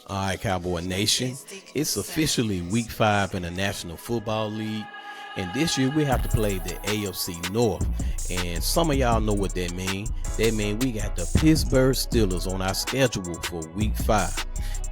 All right, Cowboy Nation. It's officially week 5 in the National Football League. And this year we have to play the AFC North. And some of y'all know what that means. That means we got the Pittsburgh Steelers on our schedule for week 5.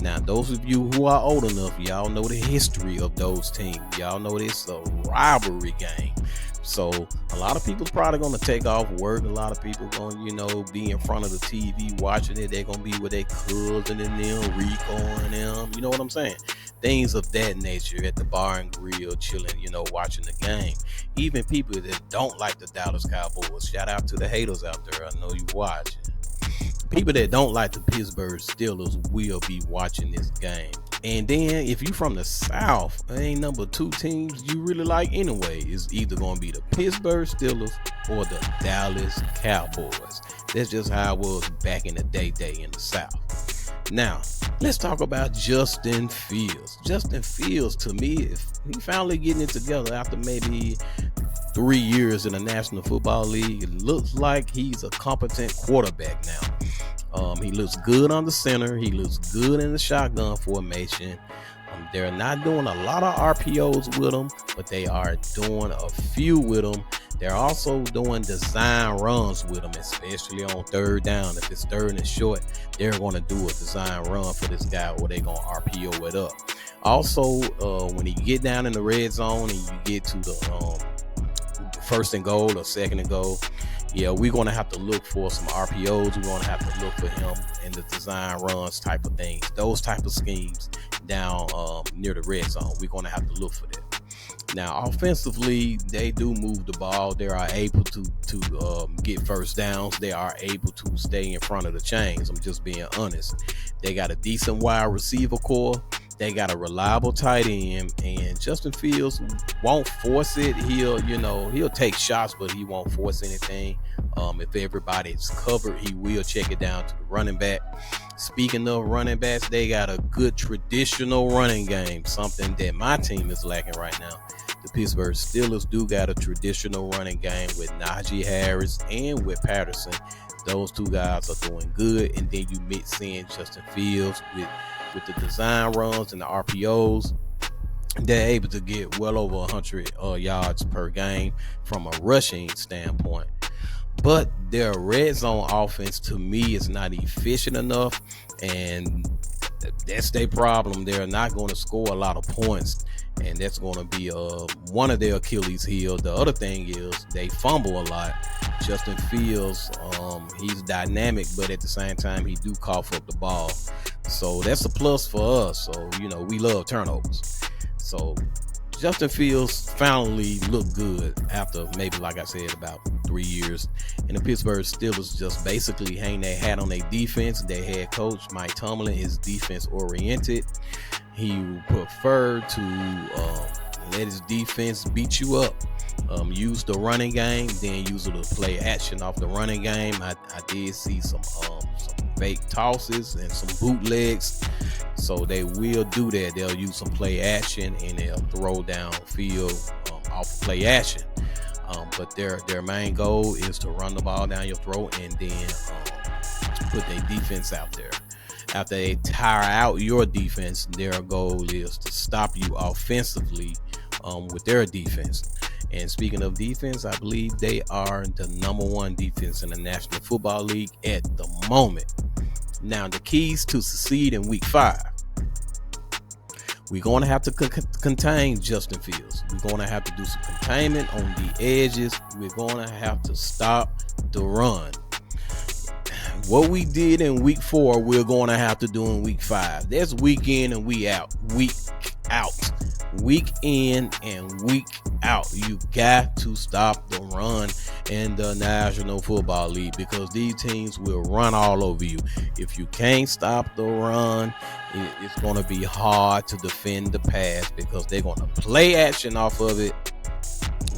Now, those of you who are old enough, y'all know the history of those teams. Y'all know this a rivalry game. So a lot of people's probably going to take off work. A lot of people going to, be in front of the TV watching it. They're going to be with their cousin and them, Rico and them. You know what I'm saying? Things of that nature at the bar and grill, chilling, watching the game. Even people that don't like the Dallas Cowboys. Shout out to the haters out there. I know you watching. People that don't like the Pittsburgh Steelers will be watching this game. And then if you from the South, ain't number 2 teams you really like anyway. It's either going to be the Pittsburgh Steelers or the Dallas Cowboys. That's just how it was back in the day in the South. Now, let's talk about Justin Fields. Justin Fields, to me, he finally getting it together after maybe 3 years in the National Football League. It looks like he's a competent quarterback now. He looks good on the center. He looks good in the shotgun formation. They're not doing a lot of RPOs with him, but they are doing a few with him. They're also doing design runs with him, especially on third down. If it's third and short, they're going to do a design run for this guy, or they're going to RPO it up. Also, when you get down in the red zone and you get to the first and goal or second and goal, we're going to have to look for some RPOs. We're going to have to look for him in the design runs type of things, those type of schemes down near the red zone. We're going to have to look for that. Now, offensively, they do move the ball. They are able to get first downs. They are able to stay in front of the chains. I'm just being honest. They got a decent wide receiver core. They got a reliable tight end, and Justin Fields won't force it. He'll take shots, but he won't force anything. If everybody's covered, he will check it down to the running back. Speaking of running backs, they got a good traditional running game, something that my team is lacking right now. The Pittsburgh Steelers do got a traditional running game with Najee Harris and with Patterson. Those two guys are doing good, and then you mix in Justin Fields with the design runs and the RPOs. They're able to get well over 100 yards per game from a rushing standpoint. But their red zone offense, to me, is not efficient enough, and that's their problem. They're not going to score a lot of points, and that's going to be one of their Achilles heel. The other thing is they fumble a lot. Justin Fields, he's dynamic, but at the same time, he do cough up the ball. So that's a plus for us. So, we love turnovers. So Justin Fields finally looked good after maybe, like I said, about 3 years. And the Pittsburgh Steelers just basically hang their hat on their defense. Their head coach, Mike Tomlin, is defense-oriented. He preferred to let his defense beat you up. Use the running game, then use it to play action off the running game. I did see some fake tosses and some bootlegs, so they will do that. They'll use some play action and they'll throw downfield off play action. But their main goal is to run the ball down your throat and then put their defense out there. After they tire out your defense, their goal is to stop you offensively with their defense. And speaking of defense, I believe they are the number 1 defense in the National Football League at the moment. Now, the keys to succeed in week 5. We're going to have to contain Justin Fields. We're going to have to do some containment on the edges. We're going to have to stop the run. What we did in week 4, we're going to have to do in week 5. That's week in and week out. Week in and week out. You got to stop the run in the National Football League, because these teams will run all over you. If you can't stop the run, it's going to be hard to defend the pass, because they're going to play action off of it.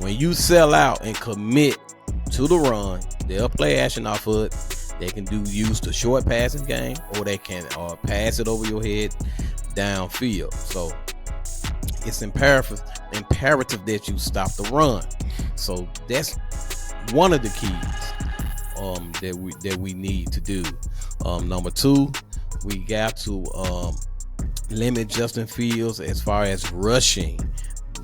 When you sell out and commit to the run, they'll play action off of it. They can use the short passing game, or they can pass it over your head downfield. So it's imperative that you stop the run. So that's one of the keys that we need to do. Number 2, We got to limit Justin Fields as far as rushing.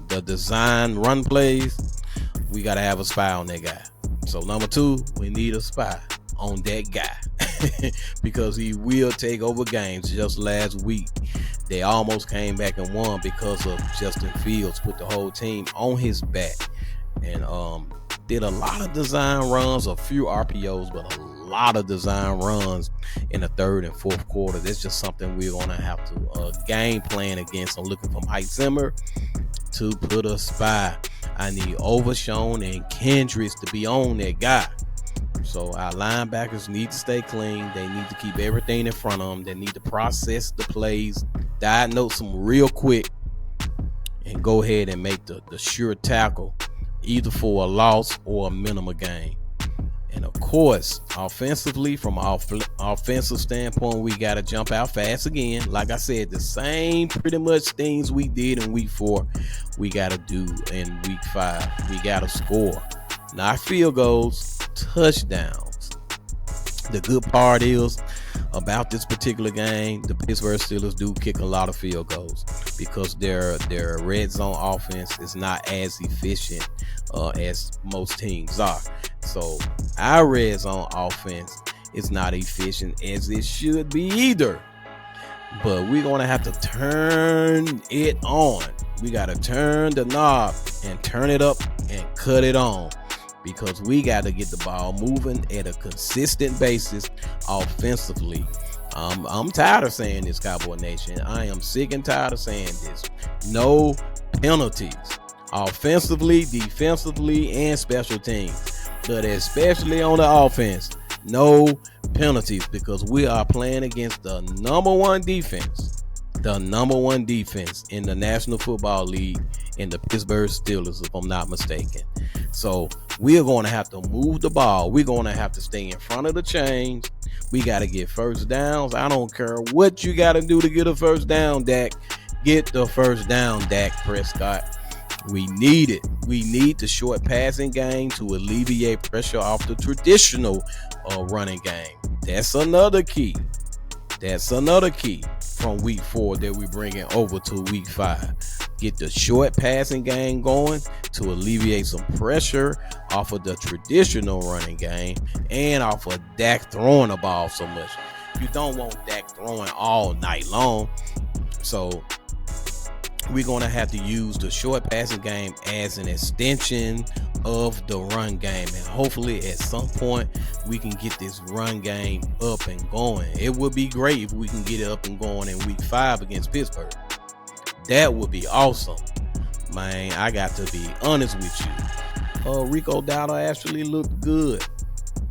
The design run plays, we got to have a spy on that guy. So number 2, we need a spy on that guy because he will take over games. Just last week, they almost came back and won because of Justin Fields put the whole team on his back and did a lot of design runs, a few RPOs, but a lot of design runs in the third and fourth quarter. That's just something we're going to have to game plan against. I'm looking for Mike Zimmer to put a spy. I need Overshown and Kendricks to be on that guy. So our linebackers need to stay clean. They need to keep everything in front of them. They need to process the plays, diagnose them real quick, and go ahead and make the sure tackle, either for a loss or a minimum gain. And of course, offensively, from an offensive standpoint, we got to jump out fast again. Like I said, the same pretty much things we did in week 4, we got to do in week 5. We got to score, not field goals, touchdowns. The good part is about this particular game, the Pittsburgh Steelers do kick a lot of field goals because their red zone offense is not as efficient as most teams are. So our red zone offense is not efficient as it should be either. But we're going to have to turn it on. We got to turn the knob and turn it up and cut it on, because we got to get the ball moving at a consistent basis offensively. I'm tired of saying this, Cowboy Nation. I am sick and tired of saying this. No penalties, offensively, defensively, and special teams. But especially on the offense, no penalties, because we are playing against the number one defense in the National Football League, in the Pittsburgh Steelers, if I'm not mistaken. So we're going to have to move the ball. We're going to have to stay in front of the chains. We got to get first downs. I don't care what you got to do to get a first down, Dak. Get the first down, Dak Prescott. We need it. We need the short passing game to alleviate pressure off the traditional running game. That's another key. From week 4 that we're bringing over to week 5. Get the short passing game going to alleviate some pressure off of the traditional running game and off of Dak throwing the ball so much. You don't want Dak throwing all night long. So we're going to have to use the short passing game as an extension of the run game. And hopefully at some point we can get this run game up and going. It would be great if we can get it up and going in week 5 against Pittsburgh. That would be awesome. Man, I got to be honest with you. Rico Dowdle actually looked good.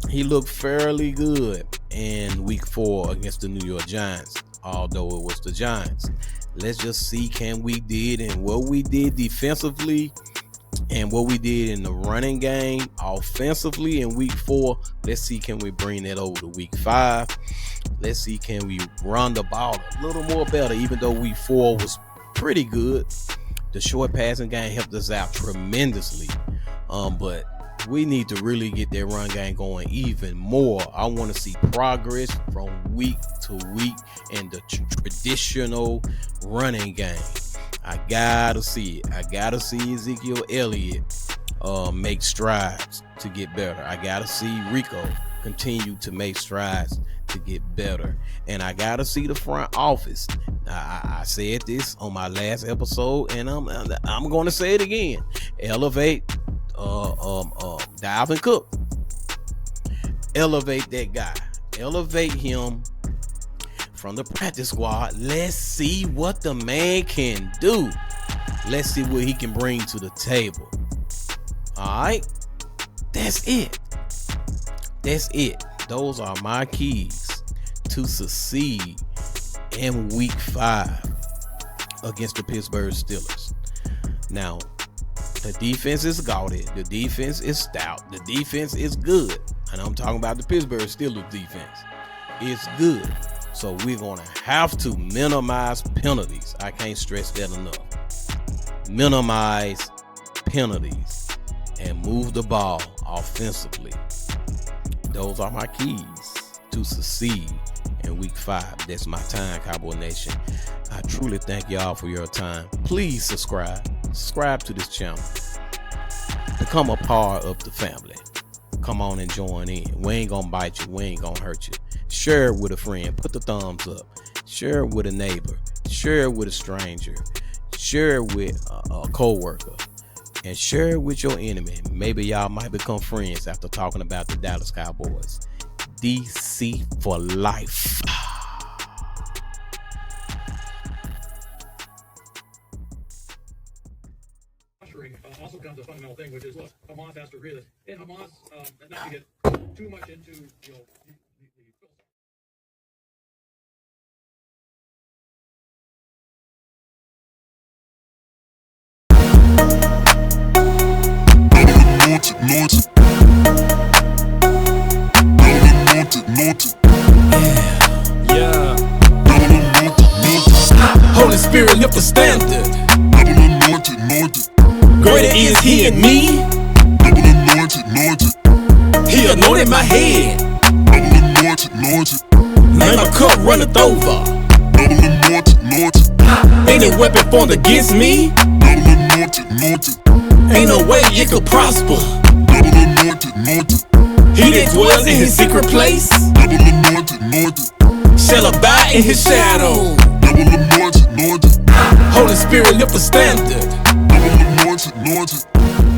He looked fairly good in week 4 against the New York Giants, although it was the Giants. Let's just see can we did and what we did defensively and what we did in the running game offensively in week 4. Let's see can we bring that over to week 5. Let's see can we run the ball a little more better, even though week 4 was pretty good. The short passing game helped us out tremendously. But we need to really get that run game going even more. I want to see progress from week to week in the traditional running game. I gotta see it. I gotta see Ezekiel Elliott make strides to get better. I gotta see Rico continue to make strides to get better. And I gotta see the front office. I said this on my last episode, and I'm going to say it again. Elevate Dalvin Cook. Elevate that guy. Elevate him from the practice squad. Let's see what the man can do. Let's see what he can bring to the table. All right, that's it. Those are my keys to succeed in week 5 against the Pittsburgh Steelers. Now, the defense is guarded. The defense is stout. The defense is good. And I'm talking about the Pittsburgh Steelers defense. It's good. So we're going to have to minimize penalties. I can't stress that enough. Minimize penalties and move the ball offensively. Those are my keys to succeed in week 5. That's my time, Cowboy Nation. I truly thank y'all for your time. Please subscribe to this channel, become a part of the family. Come on and join in. We ain't gonna bite you, we ain't gonna hurt you. Share it with a friend, put the thumbs up. Share it with a neighbor, share it with a stranger, share it with a co-worker, and share it with your enemy. Maybe y'all might become friends after talking about the Dallas Cowboys. DC for life. Also comes a fundamental thing, which is, look, Hamas has to really, and Hamas, not to get too much into, you know, Holy Spirit, lift the standard. Greater is He in me. He anointed my head. Made my cup runneth over. Any weapon formed against me, ain't no way it could prosper. He that dwells in His secret place shall abide in His shadow. Holy Spirit, lift the standard.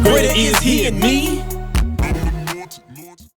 Greater is He in me.